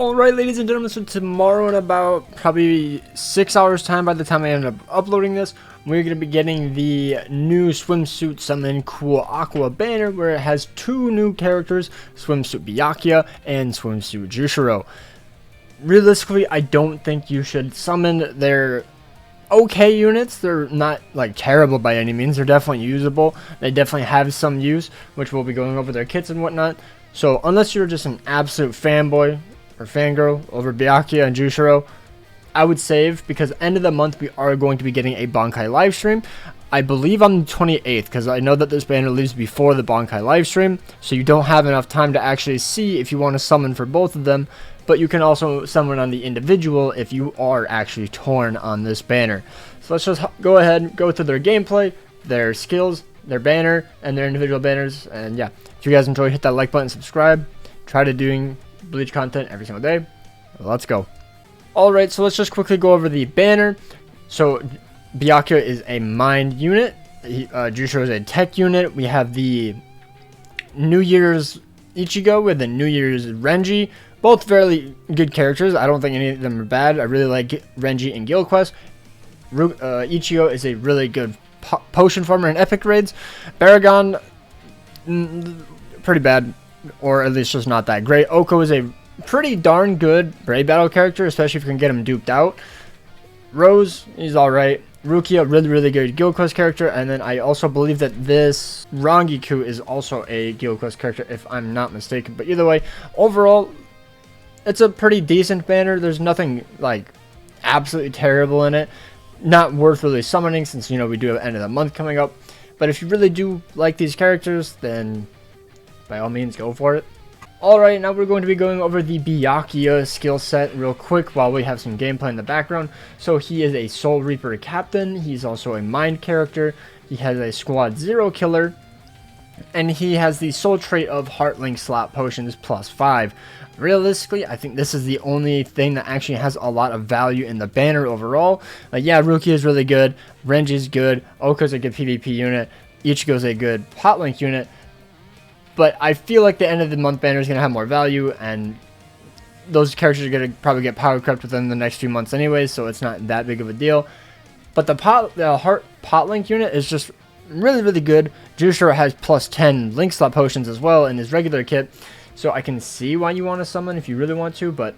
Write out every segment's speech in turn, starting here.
Alright, ladies and gentlemen, so tomorrow in about probably 6 hours time, by the time I end up uploading this, we're going to be getting the new Swimsuit Summon Cool Aqua banner, where it has two new characters, Swimsuit Byakuya and Swimsuit Jushiro. Realistically, I don't think you should summon their okay units. They're not like terrible by any means. They're definitely usable. They definitely have some use, which we'll be going over their kits and whatnot. So unless you're just an absolute fanboy or fangirl over Byakuya and Jushiro, I would save, because end of the month we are going to be getting a Bankai livestream. I believe on the 28th, because I know that this banner leaves before the Bankai livestream, so you don't have enough time to actually see if you want to summon for both of them, but you can also summon on the individual if you are actually torn on this banner. So let's just go ahead and go through their gameplay, their skills, their banner, and their individual banners. And yeah, if you guys enjoyed, hit that like button, subscribe. Try to doing Bleach content every single day. Let's go. Alright, so let's just quickly go over the banner. So Byakuya is a mind unit, Jushiro is a tech unit. We have the New Year's Ichigo with the New Year's Renji. Both fairly good characters. I don't think any of them are bad. I really like Renji and Guild Quest. Ichigo is a really good potion farmer in epic raids. Baragon, pretty bad, or at least just not that great. Oko is a pretty darn good Brave Battle character, especially if you can get him duped out. Rose, he's alright. Rukia, really good Guild Quest character. And then I also believe that this Rangiku is also a Guild Quest character, if I'm not mistaken. But either way, overall, it's a pretty decent banner. There's nothing like absolutely terrible in it. Not worth really summoning, since, you know, we do have end of the month coming up. But if you really do like these characters, then by all means go for it. Alright, now we're going to be going over the Bakugou skill set real quick while we have some gameplay in the background. So he is a Soul Reaper captain. He's also a mind character. He has a Squad 0 killer. And he has the soul trait of Heartlink slot potions +5. Realistically, I think this is the only thing that actually has a lot of value in the banner overall. Yeah, Rukia is really good. Renji's good. Oka's a good PvP unit. Ichigo's a good Hotlink unit. But I feel like the end of the month banner is going to have more value, and those characters are going to probably get power crept within the next few months anyways, so it's not that big of a deal. But the Heart Potlink unit is just really good. Jushiro has +10 link slot potions as well in his regular kit, so I can see why you want to summon if you really want to, but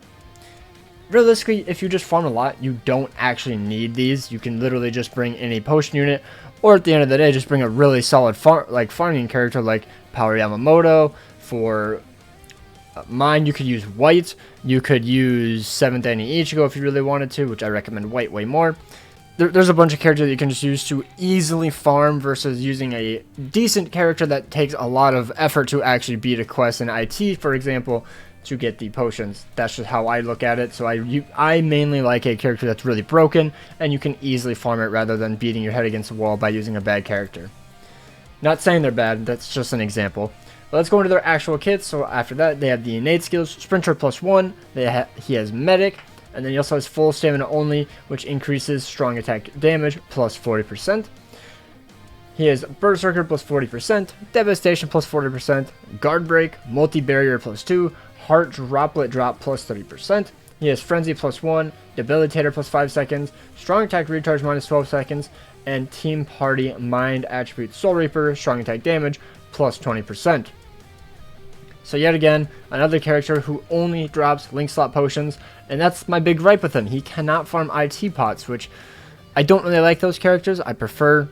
realistically, if you just farm a lot, you don't actually need these. You can literally just bring in a potion unit, or at the end of the day, just bring a really solid farming character like Power Yamamoto. For mine, you could use White. You could use 7th Annie Ichigo if you really wanted to, which I recommend White way more. There's a bunch of characters that you can just use to easily farm versus using a decent character that takes a lot of effort to actually beat a quest in IT, for example, to get the potions. That's just how I look at it. So I mainly like a character that's really broken and you can easily farm it rather than beating your head against the wall by using a bad character. Not saying they're bad, that's just an example. But let's go into their actual kits. So after that, they have the innate skills, Sprinter +1, he has Medic, and then he also has full stamina only, which increases strong attack damage +40%. He has Berserker +40%, Devastation +40%, Guard Break, Multi-Barrier +2, Heart Droplet Drop +30%. He has Frenzy +1, Debilitator +5 seconds, Strong Attack Recharge -12 seconds, and Team Party Mind Attribute Soul Reaper, Strong Attack Damage +20%. So yet again, another character who only drops link slot potions, and that's my big gripe with him. He cannot farm IT pots, which I don't really like those characters. I prefer,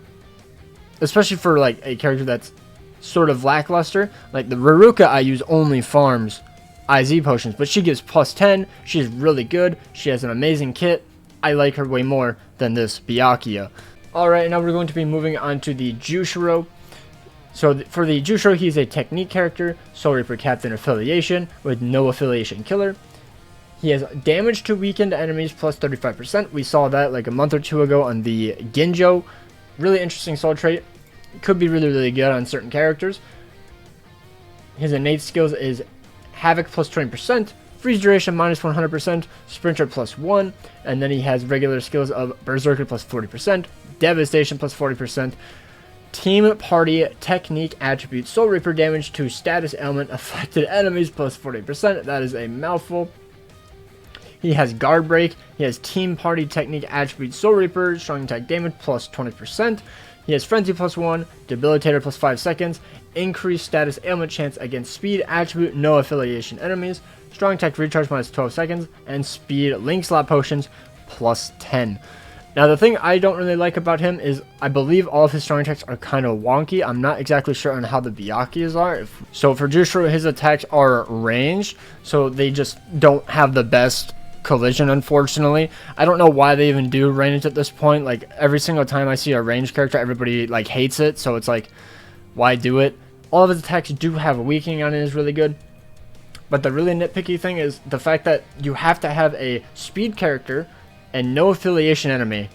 especially for like a character that's sort of lackluster, like the Ruruka I use only farms IZ potions, but she gives +10. She's really good. She has an amazing kit. I like her way more than this Byakuya. Alright, now we're going to be moving on to the Jushiro. So for the Jushiro, he's a technique character, Soul Reaper Captain affiliation with no affiliation killer. He has damage to weakened enemies +35%. We saw that like a month or two ago on the Ginjo. Really interesting soul trait. Could be really good on certain characters. His innate skills is Havoc +20%, Freeze Duration -100%, Sprinter +1, and then he has regular skills of Berserker +40%, Devastation +40%, Team Party Technique Attribute Soul Reaper damage to status ailment affected enemies +40%. That is a mouthful. He has Guard Break. He has Team Party Technique Attribute Soul Reaper, Strong Attack Damage plus 20%. He has Frenzy plus 1, Debilitator plus 5 seconds, Increased Status Ailment Chance against Speed Attribute No Affiliation Enemies, Strong Attack Recharge minus 12 seconds, and Speed Link Slot Potions plus 10. Now, the thing I don't really like about him is I believe all of his strong attacks are kind of wonky. I'm not exactly sure on how the Byakuya's are. So for Jushiro, his attacks are ranged, so they just don't have the best collision, unfortunately. I don't know why they even do ranged at this point. Like, every single time I see a ranged character, everybody, like, hates it. So it's like, why do it? All of his attacks do have a weakening on it, is really good. But the really nitpicky thing is the fact that you have to have a speed character and no affiliation enemy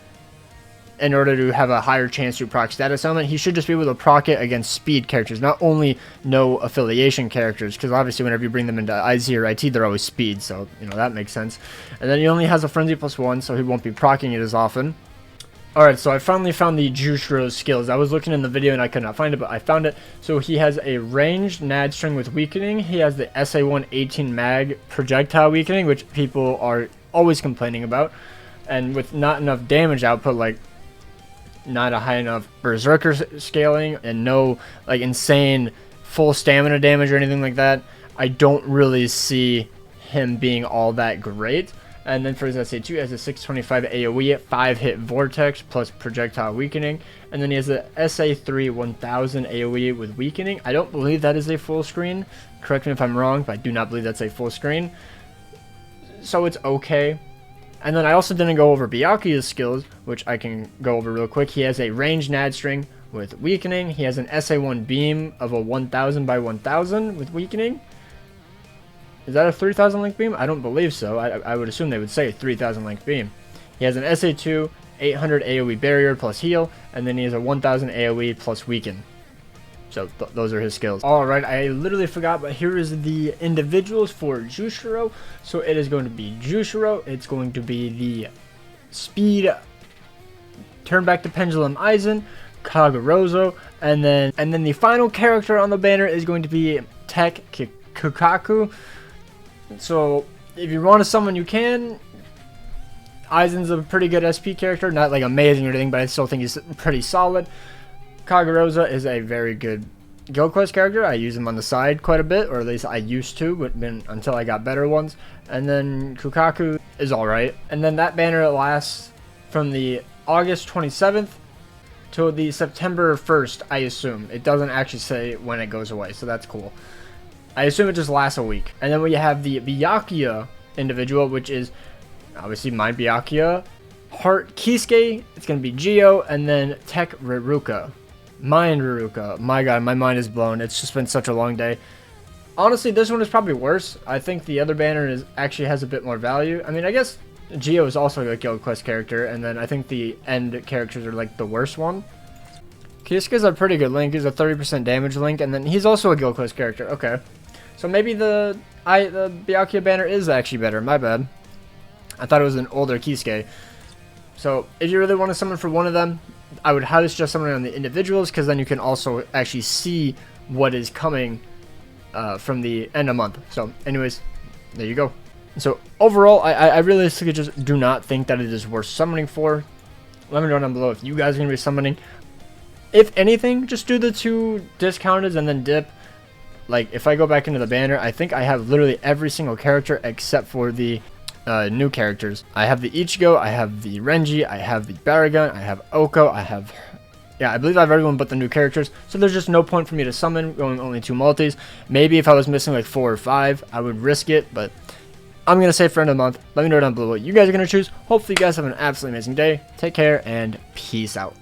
in order to have a higher chance to proc status element. He should just be able to proc it against speed characters, not only no affiliation characters, because obviously whenever you bring them into IZ or IT, they're always speed, so, you know, that makes sense. And then he only has a Frenzy plus 1, so he won't be procking it as often. Alright, so I finally found the Jushiro skills. I was looking in the video and I could not find it, but I found it. So he has a ranged NAD string with weakening. He has the SA1 18 mag projectile weakening, which people are always complaining about. And with not enough damage output, like not a high enough berserker scaling and no like insane full stamina damage or anything like that, I don't really see him being all that great. And then for his SA2, he has a 625 AoE, 5-hit Vortex plus projectile weakening. And then he has a SA3 1000 AoE with weakening. I don't believe that is a full screen. Correct me if I'm wrong, but I do not believe that's a full screen. So it's okay. And then I also didn't go over Byakuya's skills, which I can go over real quick. He has a ranged NAD string with weakening. He has an SA1 beam of a 1000 by 1000 with weakening. Is that a 3000 link beam? I don't believe so. I would assume they would say 3000 link beam. He has an SA2 800 AoE barrier plus heal, and then he has a 1000 AoE plus weaken. So those are his skills. Alright, I literally forgot, but here is the individuals for Jushiro. So it is going to be Jushiro. It's going to be the Speed Turn Back the Pendulum Aizen, Kagurazo, and then the final character on the banner is going to be Tech Kukaku. So if you want to summon, you can. Aizen's a pretty good SP character, not like amazing or anything, but I still think he's pretty solid. Kagurazo is a very good Guild Quest character. I use him on the side quite a bit, or at least I used to, but until I got better ones. And then Kukaku is alright. And then that banner lasts from the August 27th to the September 1st, I assume. It doesn't actually say when it goes away, so that's cool. I assume it just lasts a week. And then we have the Byakuya individual, which is obviously my Byakuya. Heart Kisuke, it's going to be Geo, and then Tech Riruka. Mind Riruka. My god, my mind is blown. It's just been such a long day. Honestly, this one is probably worse. I think the other banner actually has a bit more value. I mean, I guess Geo is also a Guild Quest character, and then I think the end characters are like the worst one. Kisuke's a pretty good link. He's a 30% damage link, and then he's also a Guild Quest character. Okay. So maybe the Byakuya banner is actually better. My bad. I thought it was an older Kisuke. So if you really want to summon for one of them, I would highly suggest summoning on the individuals, because then you can also actually see what is coming from the end of month. So anyways, there you go. So overall, I realistically just do not think that it is worth summoning for. Let me know down below if you guys are going to be summoning. If anything, just do the 2 discounted and then dip. Like, if I go back into the banner, I think I have literally every single character except for the new characters. I have the Ichigo, I have the Renji, I have the Baragon, I have Oko, I believe I have everyone but the new characters. So there's just no point for me to summon going only 2 multis. Maybe if I was missing like 4 or 5, I would risk it, but I'm going to say friend of the month. Let me know down below what you guys are going to choose. Hopefully you guys have an absolutely amazing day. Take care and peace out.